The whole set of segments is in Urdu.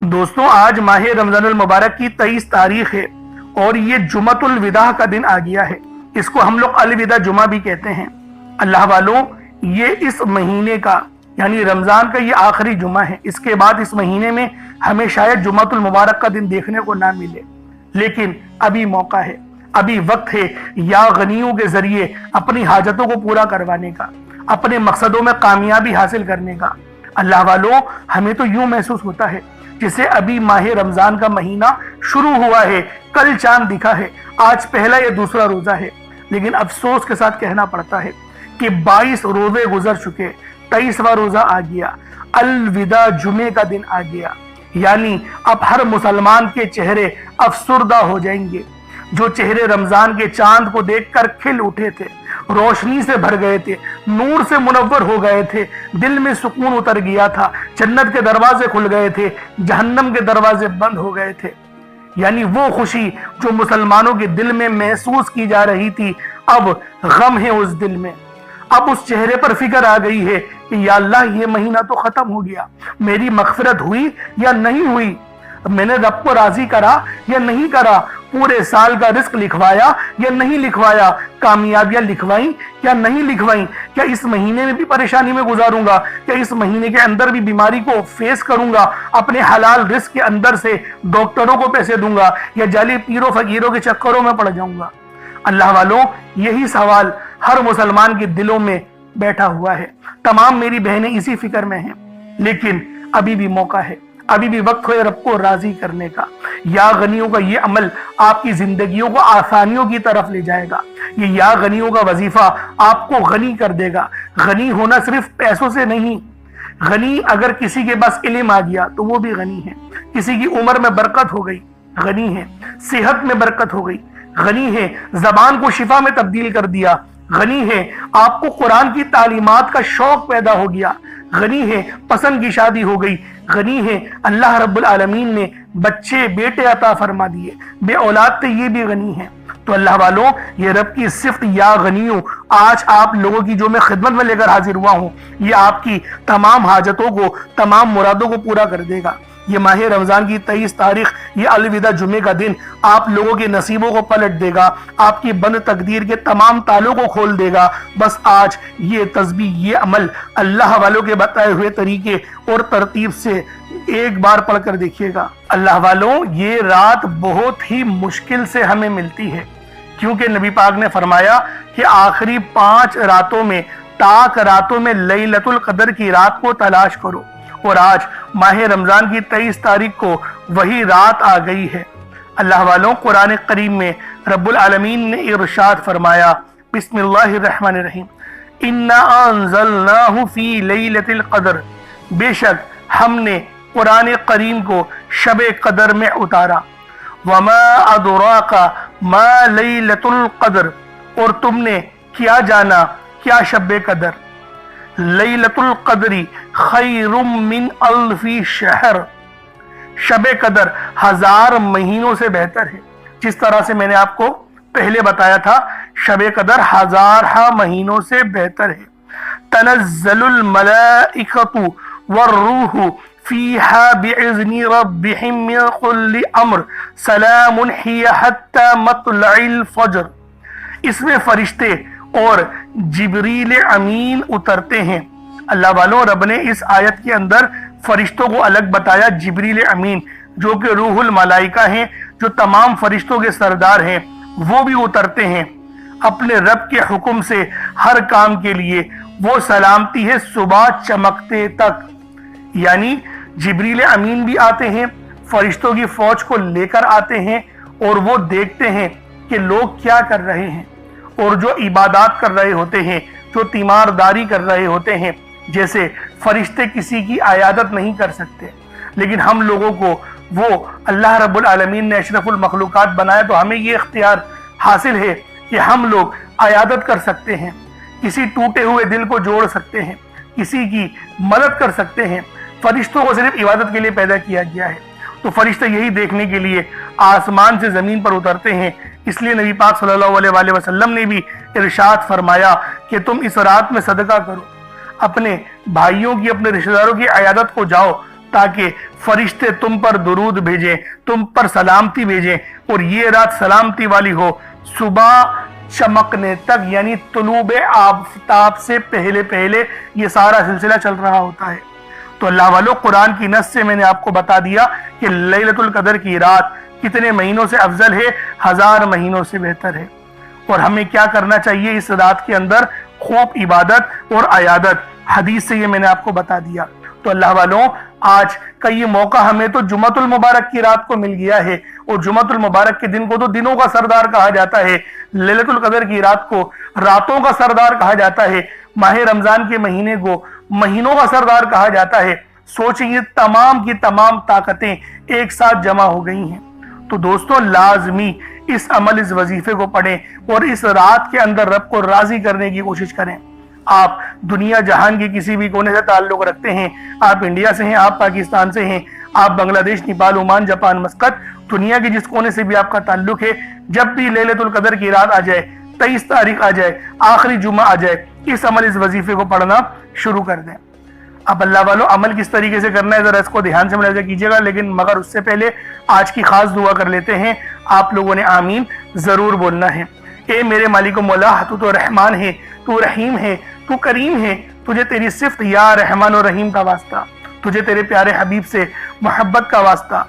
دوستوں، آج ماہ رمضان المبارک کی 23 تاریخ ہے اور یہ جمعۃ الوداع کا دن آ گیا ہے۔ اس کو ہم لوگ الوداع جمعہ بھی کہتے ہیں۔ اللہ والوں، یہ اس مہینے کا یعنی رمضان کا یہ آخری جمعہ ہے۔ اس کے بعد اس مہینے میں ہمیں شاید جمعۃ المبارک کا دن دیکھنے کو نہ ملے، لیکن ابھی موقع ہے، ابھی وقت ہے یا غنیوں کے ذریعے اپنی حاجتوں کو پورا کروانے کا، اپنے مقصدوں میں کامیابی حاصل کرنے کا۔ اللہ والوں، ہمیں تو یوں محسوس ہوتا ہے جسے ابھی ماہ رمضان کا مہینہ شروع ہوا ہے، کل چاند دکھا ہے، آج پہلا یا دوسرا روزہ ہے، لیکن افسوس کے ساتھ کہنا پڑتا ہے کہ 22 روزے گزر چکے، 23واں روزہ آ گیا، الوداع جمعے کا دن آ گیا۔ یعنی اب ہر مسلمان کے چہرے افسردہ ہو جائیں گے۔ جو چہرے رمضان کے چاند کو دیکھ کر کھل اٹھے تھے، روشنی سے بھر گئے تھے، نور سے منور ہو گئے تھے، دل میں سکون اتر گیا تھا، جنت کے دروازے کھل گئے تھے، جہنم کے دروازے بند ہو گئے تھے، یعنی وہ خوشی جو مسلمانوں کے دل میں محسوس کی جا رہی تھی، اب غم ہے اس دل میں۔ اب اس چہرے پر فکر آ گئی ہے کہ یا اللہ، یہ مہینہ تو ختم ہو گیا، میری مغفرت ہوئی یا نہیں ہوئی، میں نے رب کو راضی کرا یا نہیں کرا، پورے سال کا رزق لکھوایا یا نہیں لکھوایا، کامیابیاں لکھوائیں یا نہیں لکھوائیں، کیا اس مہینے میں بھی پریشانی میں گزاروں گا، کیا اس مہینے کے اندر بھی بیماری کو فیس کروں گا، اپنے حلال رزق کے اندر سے ڈاکٹروں کو پیسے دوں گا یا جعلی پیروں فقیروں کے چکروں میں پڑ جاؤں گا۔ اللہ والوں، یہی سوال ہر مسلمان کے دلوں میں بیٹھا ہوا ہے۔ تمام میری بہنیں اسی فکر میں ہیں، لیکن ابھی بھی موقع ہے، ابھی بھی وقت ہے رب کو راضی کرنے کا۔ یا غنیوں کا یہ عمل آپ کی زندگیوں کو آسانیوں کی طرف لے جائے گا۔ یہ یا غنیوں کا وظیفہ آپ کو غنی کر دے گا۔ غنی ہونا صرف پیسوں سے نہیں، غنی اگر کسی کے پاس علم آ گیا تو وہ بھی غنی ہے، کسی کی عمر میں برکت ہو گئی، غنی ہے، صحت میں برکت ہو گئی، غنی ہے، زبان کو شفا میں تبدیل کر دیا، غنی ہے، آپ کو قرآن کی تعلیمات کا شوق پیدا ہو گیا، غنی ہے، پسند کی شادی ہو گئی، غنی ہے، اللہ رب العالمین نے بچے بیٹے عطا فرما دیے، بے اولاد تھے یہ بھی غنی ہے۔ تو اللہ والوں، یہ رب کی صفت یا غنیوں آج آپ لوگوں کی جو میں خدمت میں لے کر حاضر ہوا ہوں، یہ آپ کی تمام حاجتوں کو، تمام مرادوں کو پورا کر دے گا۔ یہ ماہ رمضان کی 23 تاریخ، یہ الوداع جمعے کا دن آپ لوگوں کے نصیبوں کو پلٹ دے گا، آپ کی بند تقدیر کے تمام تالوں کو کھول دے گا۔ بس آج یہ تسبیح، یہ عمل اللہ والوں کے بتائے ہوئے طریقے اور ترتیب سے ایک بار پڑھ کر دیکھیے گا۔ اللہ والوں، یہ رات بہت ہی مشکل سے ہمیں ملتی ہے، کیونکہ نبی پاک نے فرمایا کہ آخری 5 راتوں میں، تاک راتوں میں لیلۃ القدر کی رات کو تلاش کرو، اور آج ماہ رمضان کی 23 تاریخ کو وہی رات آ گئی ہے۔ اللہ والوں، قرآن کریم میں رب العالمین نے ارشاد فرمایا، بسم اللہ الرحمن الرحیم، اِنَّا أَنزَلْنَاهُ فِي لَيْلَةِ الْقَدْرِ، بے شک ہم نے قرآن کریم کو شب قدر میں اتارا، وَمَا أَدْرَاكَ مَا لَيْلَةُ الْقَدْرِ، اور تم نے کیا جانا کیا شب قدر، لیلۃ القدر خیر من الف شہر، شب قدر 1000 مہینوں سے بہتر ہے۔ جس طرح سے میں نے آپ کو پہلے بتایا تھا، شب قدر 1000 مہینوں سے بہتر ہے۔ تنزل الملائکۃ والروح فیہا بإذن ربہم من کل امر سلام ہی حتی مطلع الفجر، اس میں فرشتے اور جبریل امین اترتے ہیں۔ اللہ والوں، رب نے اس آیت کے اندر فرشتوں کو الگ بتایا، جبریل امین جو کہ روح الملائکہ ہیں، جو تمام فرشتوں کے سردار ہیں، وہ بھی اترتے ہیں اپنے رب کے حکم سے ہر کام کے لیے۔ وہ سلامتی ہے صبح چمکتے تک، یعنی جبریل امین بھی آتے ہیں، فرشتوں کی فوج کو لے کر آتے ہیں، اور وہ دیکھتے ہیں کہ لوگ کیا کر رہے ہیں، اور جو عبادات کر رہے ہوتے ہیں، جو تیمارداری کر رہے ہوتے ہیں، جیسے فرشتے کسی کی عیادت نہیں کر سکتے، لیکن ہم لوگوں کو وہ اللہ رب العالمین نے اشرف المخلوقات بنایا، تو ہمیں یہ اختیار حاصل ہے کہ ہم لوگ عیادت کر سکتے ہیں، کسی ٹوٹے ہوئے دل کو جوڑ سکتے ہیں، کسی کی مدد کر سکتے ہیں۔ فرشتوں کو صرف عبادت کے لیے پیدا کیا گیا ہے، تو فرشتے یہی دیکھنے کے لیے آسمان سے زمین پر اترتے ہیں۔ اس لیے نبی پاک صلی اللہ علیہ وآلہ وسلم نے بھی ارشاد فرمایا کہ تم اس رات میں صدقہ کرو، اپنے بھائیوں کی، اپنے رشتہ داروں کی عیادت کو جاؤ، تاکہ فرشتے تم پر درود بھیجیں، تم پر سلامتی بھیجیں اور یہ رات سلامتی والی ہو۔ صبح چمکنے تک یعنی طلوع آفتاب سے پہلے پہلے یہ سارا سلسلہ چل رہا ہوتا ہے۔ تو اللہ والو، قرآن کی نص سے میں نے آپ کو بتا دیا کہ لیلۃ القدر کی رات کتنے مہینوں سے افضل ہے، 1000 مہینوں سے بہتر ہے۔ اور ہمیں کیا کرنا چاہیے اس رات کے اندر؟ خوب عبادت اور عیادت، حدیث سے یہ میں نے آپ کو بتا دیا۔ تو اللہ والوں، آج کا یہ موقع ہمیں تو جمعۃ المبارک کی رات کو مل گیا ہے، اور جمعۃ المبارک کے دن کو تو دنوں کا سردار کہا جاتا ہے، لیلۃ القدر کی رات کو راتوں کا سردار کہا جاتا ہے، ماہ رمضان کے مہینے کو مہینوں کا سردار کہا جاتا ہے۔ سوچیں، یہ تمام کی تمام طاقتیں ایک ساتھ جمع ہو گئی ہیں۔ تو دوستو، لازمی اس عمل، اس وظیفے کو پڑھیں اور اس رات کے اندر رب کو راضی کرنے کی کوشش کریں۔ آپ دنیا جہان کے کسی بھی کونے سے تعلق رکھتے ہیں، آپ انڈیا سے ہیں، آپ پاکستان سے ہیں، آپ بنگلہ دیش، نیپال، عمان، جاپان، مسقط، دنیا کے جس کونے سے بھی آپ کا تعلق ہے، جب بھی لیلۃ القدر کی رات آ جائے، 23 تاریخ آ جائے، آخری جمعہ آ جائے، اس عمل، اس وظیفے کو پڑھنا شروع کر دیں۔ اب اللہ والو، عمل کس طریقے سے کرنا ہے ذرا اس کو دھیان سے ملاحظہ کیجیے گا، لیکن مگر اس سے پہلے آج کی خاص دعا کر لیتے ہیں۔ آپ لوگوں نے آمین ضرور بولنا ہے۔ اے میرے مالک و مولا، تو رحمان ہے، تو رحیم ہے، تو کریم ہے، تجھے تیری صفت یا رحمان و رحیم کا واسطہ، تجھے تیرے پیارے حبیب سے محبت کا واسطہ،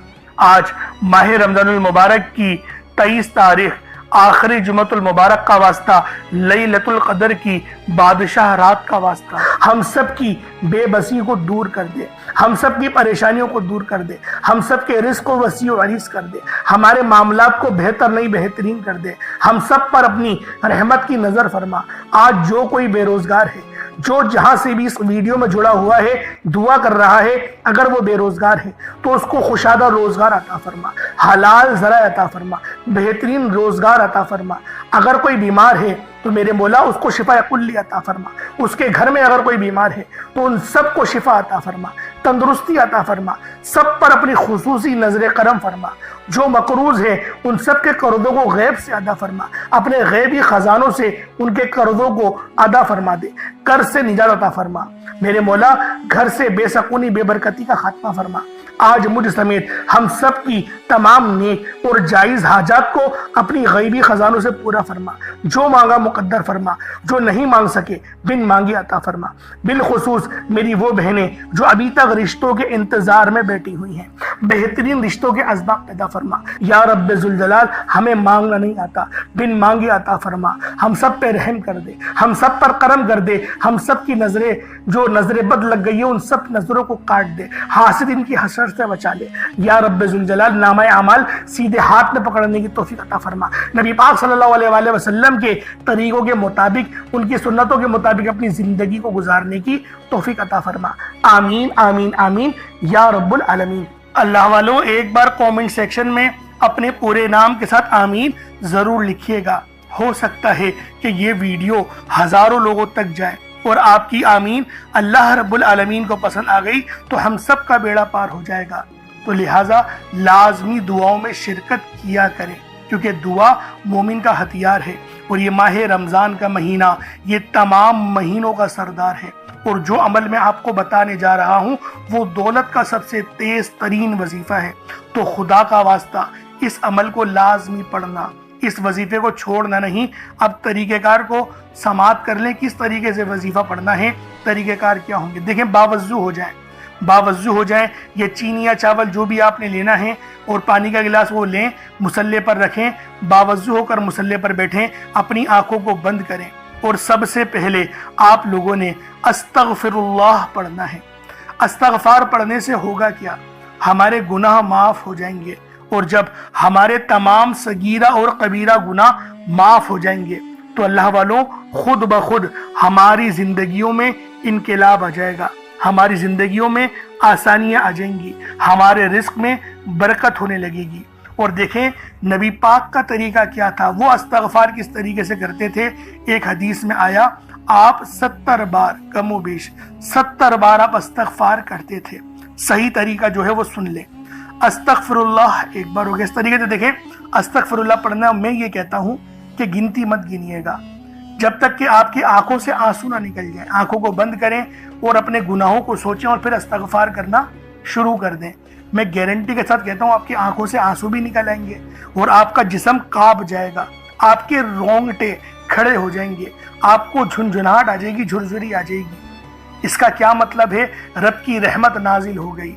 آج ماہ رمضان المبارک کی 23 تاریخ آخری جمعۃ المبارک کا واسطہ، لیلۃ القدر کی بادشاہ رات کا واسطہ، ہم سب کی بے بسی کو دور کر دے، ہم سب کی پریشانیوں کو دور کر دے، ہم سب کے رزق کو وسیع و عریض کر دے، ہمارے معاملات کو بہتر نہیں بہترین کر دے، ہم سب پر اپنی رحمت کی نظر فرما۔ آج جو کوئی بے روزگار ہے، جو جہاں سے بھی اس ویڈیو میں جڑا ہوا ہے، دعا کر رہا ہے، اگر وہ بے روزگار ہے تو اس کو خوشادہ روزگار عطا فرما، حلال ذرائع عطا فرما، بہترین روزگار عطا فرما۔ اگر کوئی بیمار ہے تو میرے مولا اس کو شفا کلی عطا فرما، اس کے گھر میں اگر کوئی بیمار ہے تو ان سب کو شفا عطا فرما، تندرستی عطا فرما، سب پر اپنی خصوصی نظر کرم فرما۔ جو مقروض ہے ان سب کے قرضوں کو غیب سے ادا فرما، اپنے غیبی خزانوں سے ان کے قرضوں کو ادا فرما دے، قرض سے نجات عطا فرما۔ میرے مولا، گھر سے بے سکونی، بے برکتی کا خاتمہ فرما۔ آج مجھ سمیت ہم سب کی تمام نیک اور جائز حاجات کو اپنی غیبی خزانوں سے پورا فرما، جو مانگا مقدر فرما، جو نہیں مانگ سکے بن مانگے عطا فرما۔ بالخصوص میری وہ بہنیں جو ابھی تک رشتوں کے انتظار میں بیٹھی ہوئی ہیں، بہترین رشتوں کے اسباب پیدا فرما۔ یا رب ذوالجلال، ہمیں مانگنا نہیں آتا، بن مانگے عطا فرما۔ ہم سب پہ رحم کر دے، ہم سب پر کرم کر دے، ہم سب کی نظریں جو نظر بد لگ گئی ہے ان سب نظروں کو کاٹ دے، حاسدین کی حسرت سے بچا لے۔ یا رب ذوالجلال، نامہ اعمال سیدھے ہاتھ میں پکڑنے کی توفیق عطا فرما۔ نبی پاک صلی اللہ علیہ وآلہ وسلم کے طریقوں کے مطابق، ان کی سنتوں کے مطابق اپنی زندگی کو گزارنے کی توفیق عطا فرما۔ آمین آمین آمین یا رب العالمین۔ اللہ والوں، ایک بار کومنٹ سیکشن میں اپنے پورے نام کے ساتھ آمین ضرور لکھیے گا۔ ہو سکتا ہے کہ یہ ویڈیو ہزاروں لوگوں تک جائے اور آپ کی آمین اللہ رب العالمین کو پسند آ گئی تو ہم سب کا بیڑا پار ہو جائے گا۔ تو لہٰذا لازمی دعاؤں میں شرکت کیا کریں، کیونکہ دعا مومن کا ہتھیار ہے، اور یہ ماہ رمضان کا مہینہ یہ تمام مہینوں کا سردار ہے، اور جو عمل میں آپ کو بتانے جا رہا ہوں وہ دولت کا سب سے تیز ترین وظیفہ ہے۔ تو خدا کا واسطہ اس عمل کو لازمی پڑھنا، اس وظیفے کو چھوڑنا نہیں۔ اب طریقہ کار کو سماعت کر لیں، کس طریقے سے وظیفہ پڑھنا ہے، طریقہ کار کیا ہوں گے۔ دیکھیں، باوضو ہو جائیں، باوضو ہو جائیں، یہ چینی یا چاول جو بھی آپ نے لینا ہے اور پانی کا گلاس وہ لیں، مصلے پر رکھیں، باوضو ہو کر مصلے پر بیٹھیں، اپنی آنکھوں کو بند کریں، اور سب سے پہلے آپ لوگوں نے استغفر اللہ پڑھنا ہے۔ استغفار پڑھنے سے ہوگا کیا؟ ہمارے گناہ معاف ہو جائیں گے، اور جب ہمارے تمام صغیرہ اور کبیرہ گناہ معاف ہو جائیں گے تو اللہ والوں خود بخود ہماری زندگیوں میں انقلاب آ جائے گا، ہماری زندگیوں میں آسانیاں آ جائیں گی، ہمارے رزق میں برکت ہونے لگے گی۔ اور دیکھیں نبی پاک کا طریقہ کیا تھا، وہ استغفار کس طریقے سے کرتے تھے۔ ایک حدیث میں آیا آپ 70 بار کم و بیش 70 بار آپ استغفار کرتے تھے۔ صحیح طریقہ جو ہے وہ سن لیں۔ استغفر اللہ ایک بار ہو گیا۔ اس طریقے سے دیکھیں استغفر اللہ پڑھنا، میں یہ کہتا ہوں کہ گنتی مت گنیے گا جب تک کہ آپ کی آنکھوں سے آنسو نہ نکل جائیں۔ آنکھوں کو بند کریں اور اپنے گناہوں کو سوچیں اور پھر استغفار کرنا شروع کر دیں، میں گارنٹی کے ساتھ کہتا ہوں آپ کی آنکھوں سے آنسو بھی نکل آئیں گے اور آپ کا جسم کانپ جائے گا، آپ کے رونگٹے کھڑے ہو جائیں گے، آپ کو جھنجھناہٹ آ جائے گی، جھرجھری آ جائے گی۔ اس کا کیا مطلب ہے؟ رب کی رحمت نازل ہو گئی،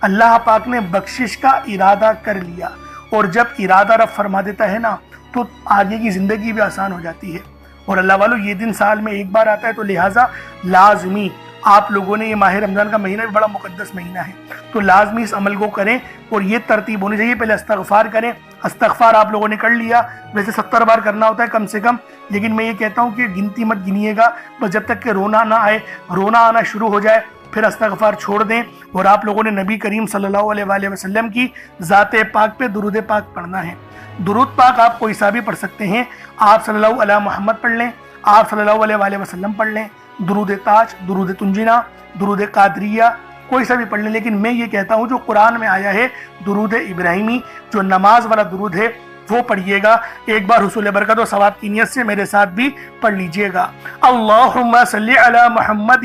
اللہ پاک نے بخشش کا ارادہ کر لیا، اور جب ارادہ رب فرما دیتا ہے نا تو آگے کی زندگی بھی آسان ہو جاتی ہے۔ اور اللہ والو یہ دن سال میں ایک بار آتا ہے، تو لہٰذا لازمی آپ لوگوں نے، یہ ماہ رمضان کا مہینہ بھی بڑا مقدس مہینہ ہے، تو لازمی اس عمل کو کریں، اور یہ ترتیب ہونی چاہیے، پہلے استغفار کریں۔ استغفار آپ لوگوں نے کر لیا، ویسے 70 بار کرنا ہوتا ہے کم سے کم، لیکن میں یہ کہتا ہوں کہ گنتی مت گنیے گا، بس جب تک کہ رونا نہ آئے، رونا آنا شروع ہو جائے پھر استغفار چھوڑ دیں، اور آپ لوگوں نے نبی کریم صلی اللہ علیہ وآلہ وسلم کی ذات پاک پہ درود پاک پڑھنا ہے۔ درود پاک آپ کوئی سا بھی پڑھ سکتے ہیں، آپ صلی اللہ علیہ محمد پڑھ لیں، آپ صلی اللہ علیہ وآلہ وسلم پڑھ لیں، درود تاج، درود تنجینا، درود قادریہ، کوئی سا بھی پڑھ لیں، لیکن میں یہ کہتا ہوں جو قرآن میں آیا ہے درود ابراہیمی، جو نماز والا درود ہے وہ پڑھیے گا۔ ایک بار حصول برکت و ثواب کی نیت سے میرے ساتھ بھی پڑھ لیجئے گا۔ اللہم صلی علی محمد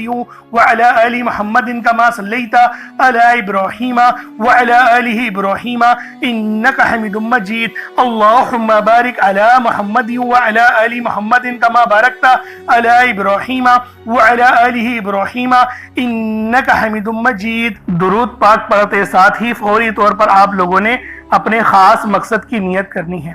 وعلی آل محمد کما صلیت علی ابراہیم وعلی آل ابراہیم انک حمید مجید۔ اللہم بارک علی محمد وعلی آل محمد کما بارکت علی ابراہیم وعلی آل ابراہیم انک حمید مجید۔ درود پاک پڑھتے ساتھ ہی فوری طور پر آپ لوگوں نے اپنے خاص مقصد کی نیت کرنی ہے۔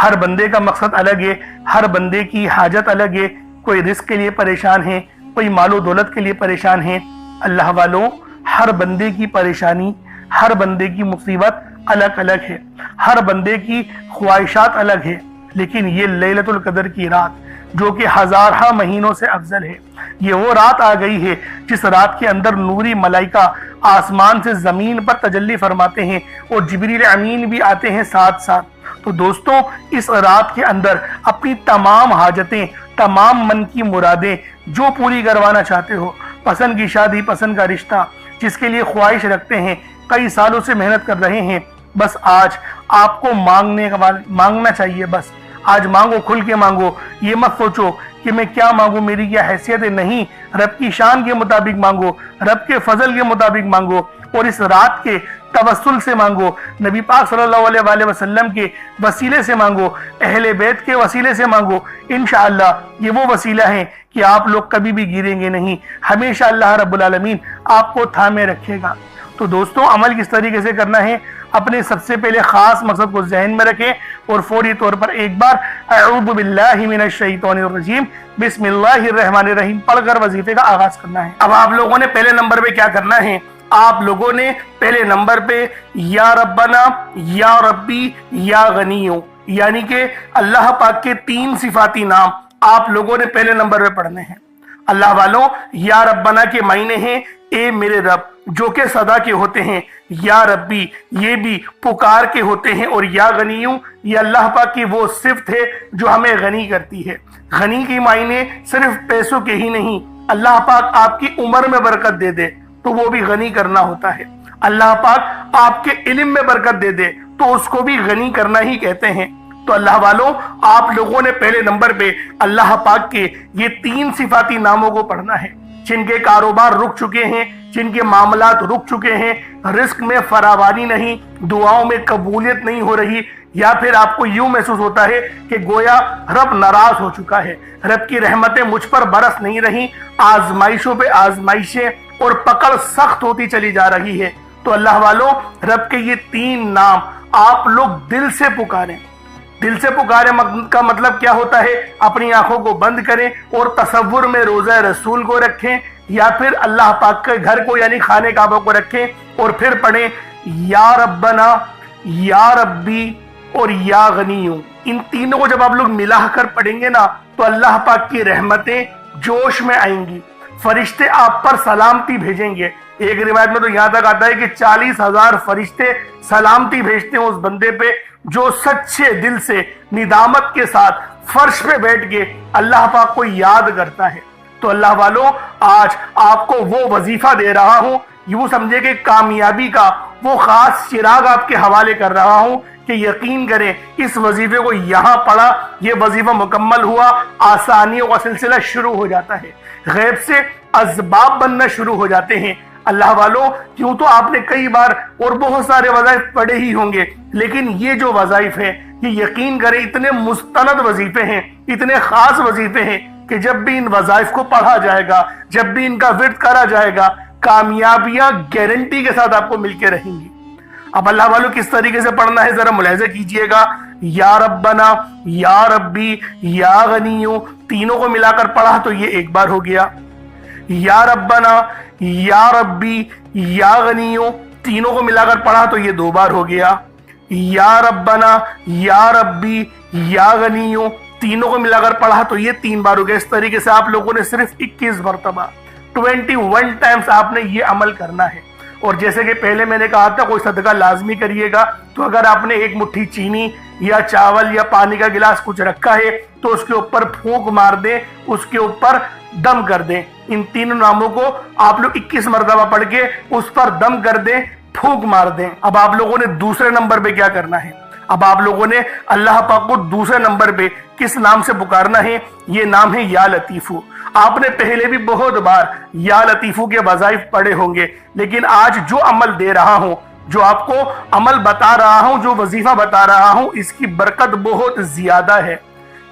ہر بندے کا مقصد الگ ہے، ہر بندے کی حاجت الگ ہے، کوئی رزق کے لیے پریشان ہے، کوئی مال و دولت کے لیے پریشان ہے۔ اللہ والوں، ہر بندے کی پریشانی، ہر بندے کی مصیبت الگ الگ ہے، ہر بندے کی خواہشات الگ ہے، لیکن یہ لیلۃ القدر کی رات جو کہ ہزارہ مہینوں سے افضل ہے، یہ وہ رات آ گئی ہے جس رات کے اندر نوری ملائکہ آسمان سے زمین پر تجلی فرماتے ہیں، اور جبریل امین بھی آتے ہیں ساتھ ساتھ۔ تو دوستوں، اس رات کے اندر اپنی تمام حاجتیں، تمام من کی مرادیں جو پوری کروانا چاہتے ہو، پسند کی شادی، پسند کا رشتہ، جس کے لیے خواہش رکھتے ہیں، کئی سالوں سے محنت کر رہے ہیں، بس آج آپ کو مانگنا چاہیے۔ بس آج مانگو، کھل کے مانگو، یہ مت سوچو کہ میں کیا مانگوں، میری کیا حیثیت ہے، نہیں، رب کی شان کے مطابق مانگو، رب کے فضل کے مطابق مانگو، اور اس رات کے توسل سے مانگو، نبی پاک صلی اللہ علیہ وآلہ وسلم کے وسیلے سے مانگو، اہل بیت کے وسیلے سے مانگو۔ انشاءاللہ یہ وہ وسیلہ ہے کہ آپ لوگ کبھی بھی گریں گے نہیں، ہمیشہ اللہ رب العالمین آپ کو تھامے رکھے گا۔ تو دوستوں، عمل کس طریقے سے کرنا ہے، اپنے سب سے پہلے خاص مقصد کو ذہن میں رکھیں، اور فوری طور پر ایک بار اعوذ باللہ من الشیطان الرجیم بسم اللہ الرحمن الرحیم پڑھ کر وظیفے کا آغاز کرنا ہے۔ اب آپ لوگوں نے پہلے نمبر پہ کیا کرنا ہے، آپ لوگوں نے پہلے نمبر پہ یا ربنا، یا ربی، یا غنیو، یعنی کہ اللہ پاک کے 3 صفاتی نام آپ لوگوں نے پہلے نمبر پہ پڑھنے ہیں۔ اللہ والوں، یا ربنا کے معنی ہیں اے میرے رب، جو کہ صدا کے ہوتے ہیں، یا ربی یہ بھی پکار کے ہوتے ہیں، اور یا غنیوں یہ اللہ پاک کی وہ صفت ہے جو ہمیں غنی کرتی ہے۔ غنی کی معنی صرف پیسوں کے ہی نہیں، اللہ پاک آپ کی عمر میں برکت دے دے تو وہ بھی غنی کرنا ہوتا ہے، اللہ پاک آپ کے علم میں برکت دے دے تو اس کو بھی غنی کرنا ہی کہتے ہیں۔ تو اللہ والوں، آپ لوگوں نے پہلے نمبر پہ اللہ پاک کے یہ 3 صفاتی ناموں کو پڑھنا ہے، جن کے کاروبار رک چکے ہیں، جن کے معاملات رک چکے ہیں، رزق میں فراوانی نہیں، دعاؤں میں قبولیت نہیں ہو رہی، یا پھر آپ کو یوں محسوس ہوتا ہے کہ گویا رب ناراض ہو چکا ہے، رب کی رحمتیں مجھ پر برس نہیں رہی، آزمائشوں پہ آزمائشیں اور پکڑ سخت ہوتی چلی جا رہی ہے۔ تو اللہ والوں، رب کے یہ 3 نام آپ لوگ دل سے پکاریں۔ دل سے پکارے کا مطلب کیا ہوتا ہے، اپنی آنکھوں کو بند کریں اور تصور میں روضہ رسول کو رکھیں، یا پھر اللہ پاک کے گھر کو یعنی خانہ کعبہ کو رکھیں، اور پھر پڑھیں یا ربنا، یا ربی اور یا غنیوں۔ ان تینوں کو جب آپ لوگ ملا کر پڑھیں گے نا تو اللہ پاک کی رحمتیں جوش میں آئیں گی، فرشتے آپ پر سلامتی بھیجیں گے۔ ایک روایت میں تو یہاں تک آتا ہے کہ 40,000 فرشتے سلامتی بھیجتے ہیں اس بندے پہ جو سچے دل سے ندامت کے ساتھ فرش پہ بیٹھ کے اللہ پاک کو یاد کرتا ہے۔ تو اللہ والوں، آج آپ کو وہ وظیفہ دے رہا ہوں، یوں سمجھے کہ کامیابی کا وہ خاص چراغ آپ کے حوالے کر رہا ہوں کہ یقین کریں اس وظیفے کو یہاں پڑھا، یہ وظیفہ مکمل ہوا، آسانیوں کا سلسلہ شروع ہو جاتا ہے، غیب سے اسباب بننا شروع ہو جاتے ہیں، اللہ والوں کیوں تو آپ نے کئی بار اور بہت سارے وظائف پڑھے ہی ہوں گے، لیکن یہ جو وظائف ہیں یہ یقین کریں اتنے مستند وظیفے ہیں، اتنے خاص وظیفے ہیں کہ جب بھی ان وظائف کو پڑھا جائے گا، جب بھی ان کا ورد کرا جائے گا، کامیابیاں گارنٹی کے ساتھ آپ کو مل کے رہیں گی۔ اب اللہ والوں کس طریقے سے پڑھنا ہے ذرا ملاحظہ کیجئے گا۔ یا ربنا، یا ربی، یا غنیو، تینوں کو ملا کر پڑھا تو یہ ایک بار ہو گیا۔ یا ربنا، یا ربی، یا غنیو، تینوں کو ملا کر پڑھا تو یہ دو بار ہو گیا۔ یا ربنا، یا ربی، یا غنیو، تینوں کو ملا کر پڑھا تو یہ تین بار ہو گیا۔ اس طریقے سے آپ لوگوں نے صرف 21 مرتبہ 21 ٹائمز آپ نے یہ عمل کرنا ہے۔ اور جیسے کہ پہلے میں نے کہا تھا کوئی صدقہ لازمی کریے گا، تو اگر آپ نے ایک مٹھی چینی یا چاول یا پانی کا گلاس کچھ رکھا ہے تو اس کے اوپر پھونک مار دیں، اس کے اوپر دم کر دیں۔ ان تینوں ناموں کو آپ لوگ 21 مرتبہ پڑھ کے اس پر دم کر دیں، پھونک مار دیں۔ اب آپ لوگوں نے دوسرے نمبر پہ کیا کرنا ہے؟ اب آپ لوگوں نے اللہ پاک کو دوسرے نمبر پہ کس نام سے پکارنا ہے؟ یہ نام ہے یا لطیفو۔ آپ نے پہلے بھی بہت بار یا لطیفو کے وظائف پڑھے ہوں گے، لیکن آج جو عمل دے رہا ہوں، جو آپ کو عمل بتا رہا ہوں، جو وظیفہ بتا رہا ہوں، اس کی برکت بہت زیادہ ہے۔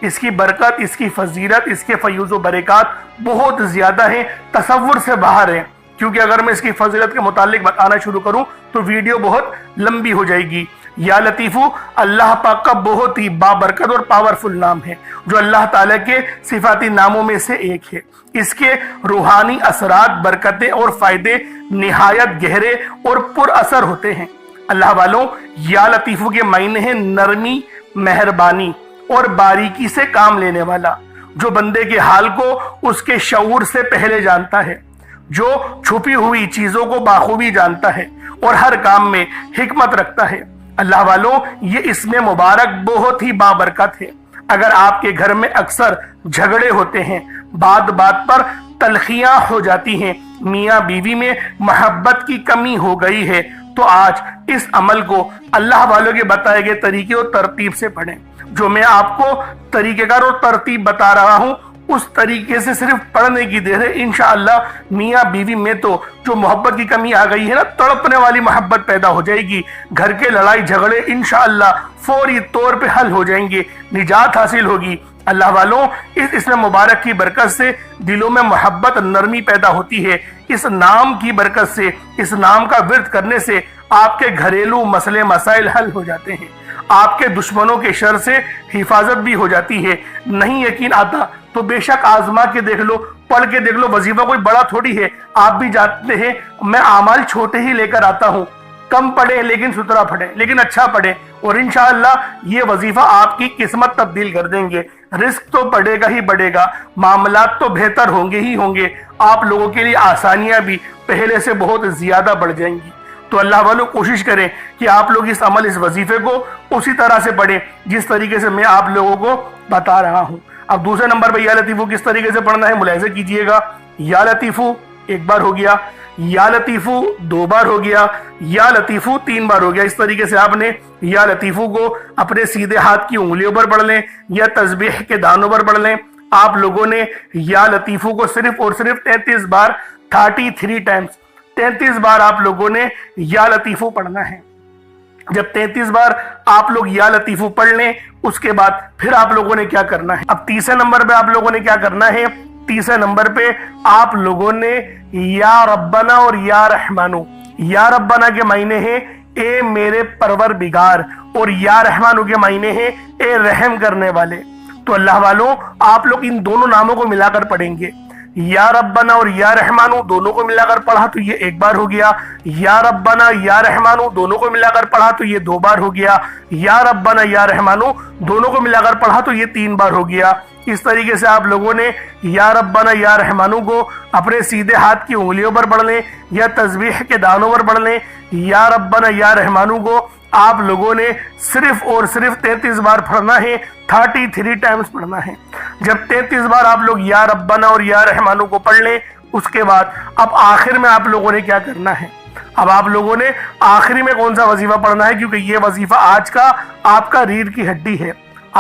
اس کی برکت، اس کی فضیلت، اس کے فیوز و برکات بہت زیادہ ہیں، تصور سے باہر ہیں۔ کیونکہ اگر میں اس کی فضیلت کے متعلق بتانا شروع کروں تو ویڈیو بہت لمبی ہو جائے گی۔ یا لطیفو اللہ پاک کا بہت ہی بابرکت اور پاورفل نام ہے، جو اللہ تعالیٰ کے صفاتی ناموں میں سے ایک ہے۔ اس کے روحانی اثرات، برکتیں اور فائدے نہایت گہرے اور پر اثر ہوتے ہیں۔ اللہ والوں، یا لطیفو کے معنی ہیں نرمی، مہربانی اور باریکی سے کام لینے والا، جو بندے کے حال کو اس کے شعور سے پہلے جانتا ہے، جو چھپی ہوئی چیزوں کو بخوبی جانتا ہے اور ہر کام میں حکمت رکھتا ہے۔ اللہ والوں، یہ اسم مبارک بہت ہی بابرکت ہے۔ اگر آپ کے گھر میں اکثر جھگڑے ہوتے ہیں، بات بات پر تلخیاں ہو جاتی ہیں، میاں بیوی میں محبت کی کمی ہو گئی ہے، تو آج اس عمل کو اللہ والوں کے بتائے گئے طریقے اور ترتیب سے پڑھیں۔ جو میں آپ کو طریقہ کار اور ترتیب بتا رہا ہوں، اس طریقے سے صرف پڑھنے کی دیر ہے۔ انشاءاللہ میاں بیوی میں تو جو محبت کی کمی آ گئی ہے نا، تڑپنے والی محبت پیدا ہو جائے گی، گھر کے لڑائی جھگڑے انشاءاللہ فوری طور پہ حل ہو جائیں گے، نجات حاصل ہوگی۔ اللہ والوں، اس اسم مبارک کی برکت سے دلوں میں محبت، نرمی پیدا ہوتی ہے۔ اس نام کی برکت سے، اس نام کا ورد کرنے سے آپ کے گھریلو مسئلے مسائل حل ہو جاتے ہیں، آپ کے دشمنوں کے شر سے حفاظت بھی ہو جاتی ہے۔ نہیں یقین آتا تو بے شک آزما کے دیکھ لو، پڑھ کے دیکھ لو، وظیفہ کوئی بڑا تھوڑی ہے۔ آپ بھی جانتے ہیں میں اعمال چھوٹے ہی لے کر آتا ہوں، کم پڑھیں لیکن ستھرا پڑھیں، لیکن اچھا پڑھیں، اور انشاءاللہ یہ وظیفہ آپ کی قسمت تبدیل کر دیں گے۔ رزق تو بڑھے گا ہی بڑھے گا، معاملات تو بہتر ہوں گے ہی ہوں گے، آپ لوگوں کے لیے آسانیاں بھی پہلے سے بہت زیادہ بڑھ جائیں گی۔ تو اللہ والوں کوشش کریں کہ آپ لوگ اس عمل، اس وظیفے کو اسی طرح سے پڑھیں جس طریقے سے میں آپ لوگوں کو بتا رہا ہوں۔ اب دوسرے نمبر پہ یا لطیفو کس طریقے سے پڑھنا ہے ملاحظہ کیجئے گا۔ یا لطیفو ایک بار ہو گیا، یا لطیفو دو بار ہو گیا، یا لطیفو تین بار ہو گیا۔ اس طریقے سے آپ نے یا لطیفو کو اپنے سیدھے ہاتھ کی انگلیوں پر پڑھ لیں یا تسبیح کے دانوں پر پڑھ لیں۔ آپ لوگوں نے یا لطیفو کو صرف اور صرف 33 بار 33 ٹائمز 33 بار آپ لوگوں نے یا لطیفو پڑھنا ہے۔ جب 33 بار آپ لوگ یا لطیفو پڑھ لیں، اس کے بعد پھر آپ لوگوں نے کیا کرنا ہے؟ اب تیسرے نمبر پہ آپ لوگوں نے کیا کرنا ہے؟ تیسرے نمبر پہ آپ لوگوں نے یا ربنا اور یا رحمانو۔ یا ربنا کے معنی ہیں اے میرے پروردگار، اور یا رحمانو کے معنی ہیں اے رحم کرنے والے۔ تو اللہ والوں، آپ لوگ ان دونوں ناموں کو ملا کر پڑھیں گے۔ یا ربنا اور یا رحمانو دونوں کو ملا کر پڑھا تو یہ ایک بار ہو گیا۔ یا ربنا یا رحمانو دونوں کو ملا کر پڑھا تو یہ دو بار ہو گیا۔ یا ربنا یا رحمانو دونوں کو ملا کر پڑھا تو یہ تین بار ہو گیا۔ اس طریقے سے آپ لوگوں نے یا ربنا یا رحمانو کو اپنے سیدھے ہاتھ کی انگلیوں پر پڑھ لیں یا تسبیح کے دانوں پر پڑھ لیں۔ یا ربنا یا رحمانو کو آپ لوگوں نے صرف اور صرف 33 بار پڑھنا ہے، 33 ٹائمز پڑھنا ہے۔ جب 33 بار آپ لوگ یا ربنا اور یا رحمانو کو پڑھ لیں، اس کے بعد اب آخر میں آپ لوگوں نے کیا کرنا ہے؟ اب آپ لوگوں نے آخری میں کون سا وظیفہ پڑھنا ہے؟ کیونکہ یہ وظیفہ آج کا آپ کا ریڑھ کی ہڈی ہے۔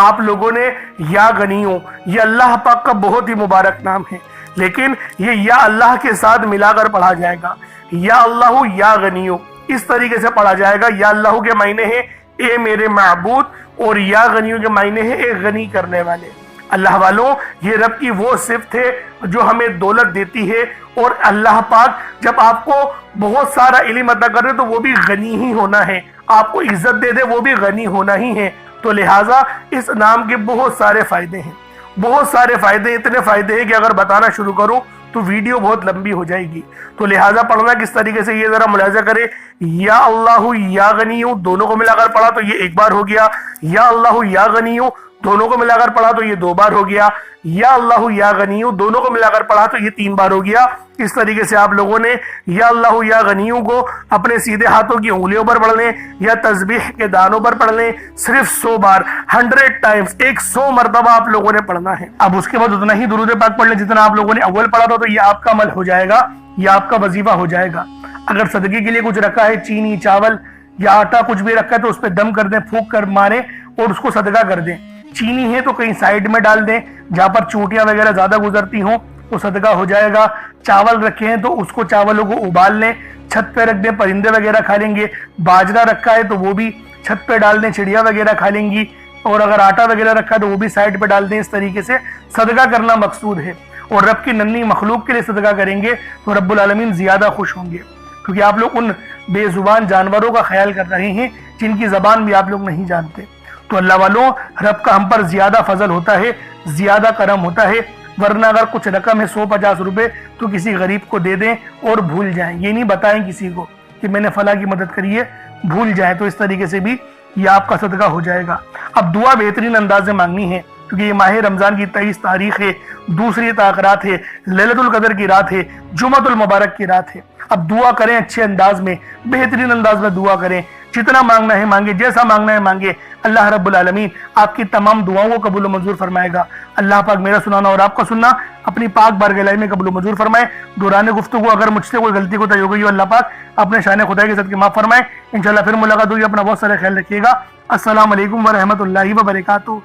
آپ لوگوں نے یا غنیوں، یہ اللہ پاک کا بہت ہی مبارک نام ہے، لیکن یہ یا اللہ کے ساتھ ملا کر پڑھا جائے گا۔ یا اللہ یا غنیو، اس طریقے سے پڑھا جائے گا۔ یا اللہ کے معنی ہے اے میرے معبود، اور یا غنیو کے معنی ہے اے غنی کرنے والے۔ اللہ والوں، یہ رب کی وہ صفت ہے جو ہمیں دولت دیتی ہے، اور اللہ پاک جب آپ کو بہت سارا علم عطا کر دے تو وہ بھی غنی ہی ہونا ہے، آپ کو عزت دے دے وہ بھی غنی ہونا ہی ہے۔ تو لہٰذا اس نام کے بہت سارے فائدے ہیں، بہت سارے فائدے، اتنے فائدے ہیں کہ اگر بتانا شروع کروں تو ویڈیو بہت لمبی ہو جائے گی۔ تو لہٰذا پڑھنا کس طریقے سے یہ ذرا ملاحظہ کرے۔ یا اللہ یا غنیو دونوں کو ملا کر پڑھا تو یہ ایک بار ہو گیا، یا اللہ یا غنیو دونوں کو ملا کر پڑھا تو یہ 2 بار ہو گیا، یا اللہ یا غنیو دونوں کو ملا کر پڑھا تو یہ 3 بار ہو گیا۔ اس طریقے سے آپ لوگوں نے یا اللہ یا غنیو کو اپنے سیدھے ہاتھوں کی انگلیوں پر پڑھ لیں یا تسبیح کے دانوں پر پڑھ لیں، صرف 100 بار، 100 ٹائمز، 100 مرتبہ آپ لوگوں نے پڑھنا ہے۔ اب اس کے بعد اتنا ہی درود پاک پڑھ لیں جتنا آپ لوگوں نے اول پڑھا تھا، تو یہ آپ کا عمل ہو جائے گا، یہ آپ کا وظیفہ ہو جائے گا۔ اگر صدقے کے لیے کچھ رکھا ہے، چینی، چاول یا آٹا کچھ بھی رکھا ہے تو اس پہ دم کر دیں، پھونک کر ماریں اور اس کو صدقہ کر دیں۔ چینی ہے تو کہیں سائیڈ میں ڈال دیں جہاں پر چونٹیاں وغیرہ زیادہ گزرتی ہوں، وہ صدقہ ہو جائے گا۔ چاول رکھے ہیں تو اس کو چاولوں کو ابال لیں، چھت پہ رکھ دیں، پرندے وغیرہ کھا لیں گے۔ باجرہ رکھا ہے تو وہ بھی چھت پہ ڈال دیں، چڑیا وغیرہ کھا لیں گی۔ اور اگر آٹا وغیرہ رکھا ہے تو وہ بھی سائیڈ پہ ڈال دیں۔ اس طریقے سے صدقہ کرنا مقصود ہے، اور رب کی ننھی مخلوق کے لیے صدقہ کریں گے تو رب العالمین زیادہ خوش ہوں گے، کیونکہ آپ لوگ ان بے زبان جانوروں کا خیال کر رہے ہیں جن کی زبان بھی آپ لوگ نہیں جانتے۔ تو اللہ والوں، رب کا ہم پر زیادہ فضل ہوتا ہے، زیادہ کرم ہوتا ہے، ورنہ اگر کچھ رقم ہے 150 روپے تو کسی غریب کو دے دیں اور بھول جائیں، یہ نہیں بتائیں کسی کو کہ میں نے فلاں کی مدد کری ہے، بھول جائیں، تو اس طریقے سے بھی یہ آپ کا صدقہ ہو جائے گا۔ اب دعا بہترین انداز میں مانگنی ہے، کیونکہ یہ ماہ رمضان کی 23 تاریخ ہے، دوسری رات ہے، لیلۃ القدر کی رات ہے، جمعۃ المبارک کی رات ہے۔ اب دعا کریں اچھے انداز میں، بہترین انداز میں دعا کریں، جتنا مانگنا ہے مانگے، جیسا مانگنا ہے مانگے۔ اللہ رب العالمین آپ کی تمام دعاؤں کو قبول و منظور فرمائے گا۔ اللہ پاک میرا سنانا اور آپ کا سننا اپنی پاک بارگاہ میں قبول و منظور فرمائے۔ دوران گفتگو اگر مجھ سے کوئی غلطی کوتاہی ہو گئی ہو، اللہ پاک اپنے شان خدا کے صدقے معاف فرمائے۔ انشاءاللہ پھر ملاقات ہوگی، اپنا بہت سارا خیال رکھیے گا۔ السلام علیکم ورحمۃ اللہ وبرکاتہ۔